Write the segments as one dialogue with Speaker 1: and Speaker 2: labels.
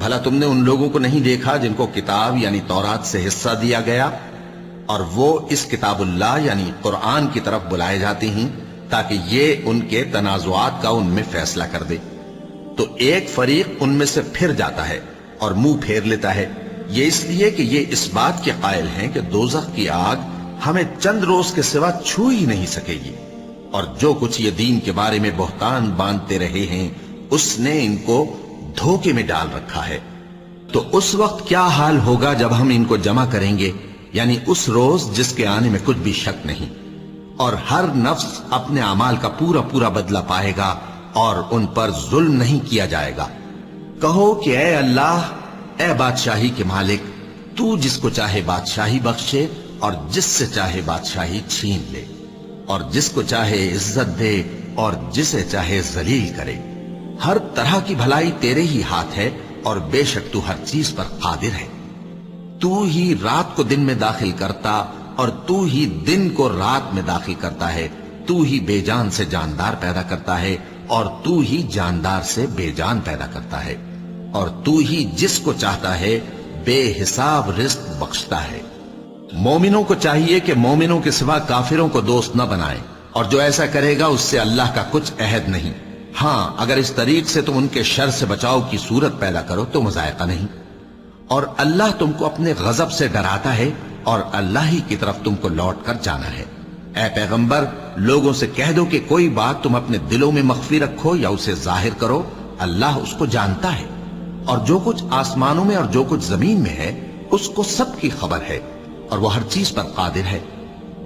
Speaker 1: بھلا تم نے ان لوگوں کو نہیں دیکھا جن کو کتاب یعنی تورات سے حصہ دیا گیا اور وہ اس کتاب اللہ یعنی قرآن کی طرف بلائے جاتے ہیں تاکہ یہ ان کے تنازعات کا ان میں فیصلہ کر دے؟ تو ایک فریق ان میں سے پھر جاتا ہے اور منہ پھیر لیتا ہے، یہ اس لیے کہ یہ اس بات کے قائل ہیں کہ دوزخ کی آگ ہمیں چند روز کے سوا چھو ہی نہیں سکے گی، اور جو کچھ یہ دین کے بارے میں بہتان باندھتے رہے ہیں اس نے ان کو دھوکے میں ڈال رکھا ہے۔ تو اس وقت کیا حال ہوگا جب ہم ان کو جمع کریں گے، یعنی اس روز جس کے آنے میں کچھ بھی شک نہیں، اور ہر نفس اپنے اعمال کا پورا پورا بدلہ پائے گا اور ان پر ظلم نہیں کیا جائے گا۔ کہو کہ اے اللہ، اے بادشاہی کے مالک، تو جس کو چاہے بادشاہی بخشے اور جس سے چاہے بادشاہی چھین لے، اور جس کو چاہے عزت دے اور جسے چاہے ذلیل کرے۔ ہر طرح کی بھلائی تیرے ہی ہاتھ ہے اور بے شک تو ہر چیز پر قادر ہے۔ تو ہی رات کو دن میں داخل کرتا اور تو ہی دن کو رات میں داخل کرتا ہے، تو ہی بے جان سے جاندار پیدا کرتا ہے اور تو ہی جاندار سے بے جان پیدا کرتا ہے، اور تو ہی جس کو چاہتا ہے بے حساب رزق بخشتا ہے۔ مومنوں کو چاہیے کہ مومنوں کے سوا کافروں کو دوست نہ بنائیں، اور جو ایسا کرے گا اس سے اللہ کا کچھ عہد نہیں۔ ہاں اگر اس طریق سے تم ان کے شر سے بچاؤ کی صورت پیدا کرو تو مذائقہ نہیں۔ اور اللہ تم کو اپنے غضب سے ڈراتا ہے اور اللہ ہی کی طرف تم کو لوٹ کر جانا ہے۔ اے پیغمبر، لوگوں سے کہہ دو کہ کوئی بات تم اپنے دلوں میں مخفی رکھو یا اسے ظاہر کرو، اللہ اس کو جانتا ہے، اور جو کچھ آسمانوں میں اور جو کچھ زمین میں ہے اس کو سب کی خبر ہے، اور وہ ہر چیز پر قادر ہے۔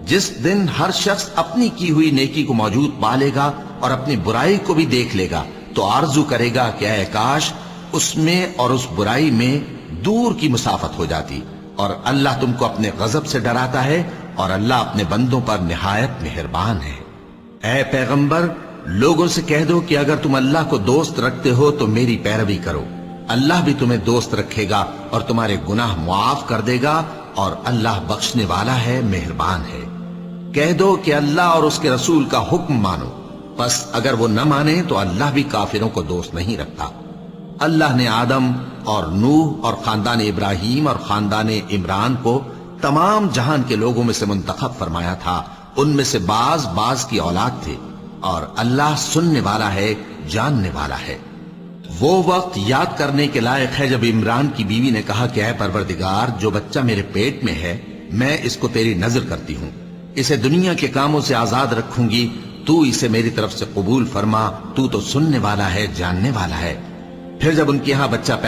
Speaker 1: جس دن ہر شخص اپنی کی ہوئی نیکی کو موجود پا لے گا اور اپنی برائی کو بھی دیکھ لے گا تو آرزو کرے گا کہ اے کاش اس میں اور اس برائی میں دور کی مسافت ہو جاتی، اور اللہ تم کو اپنے غضب سے ڈراتا ہے اور اللہ اپنے بندوں پر نہایت مہربان ہے۔ اے پیغمبر، لوگوں سے کہہ دو کہ اگر تم اللہ کو دوست رکھتے ہو تو میری پیروی کرو، اللہ بھی تمہیں دوست رکھے گا اور تمہارے گناہ معاف کر دے گا، اور اللہ بخشنے والا ہے، مہربان ہے۔ کہہ دو کہ اللہ اور اس کے رسول کا حکم مانو، پس اگر وہ نہ مانے تو اللہ بھی کافروں کو دوست نہیں رکھتا۔ اللہ نے آدم اور نوح اور خاندان ابراہیم اور خاندان عمران کو تمام جہان کے لوگوں میں سے منتخب فرمایا تھا، ان میں سے بعض کی اولاد تھے، اور اللہ سننے والا ہے، جاننے والا ہے۔ وہ وقت یاد کرنے کے لائق ہے جب عمران کی بیوی نے کہا کہ اے پروردگار، جو بچہ میرے پیٹ میں ہے میں اس کو تیری نظر کرتی ہوں، اسے دنیا کے کاموں سے آزاد رکھوں گی، تو اسے میری طرف سے قبول فرما، تو سننے والا ہے، جاننے والا ہے۔ پھر جب ان کے ہاں بچہ پیدا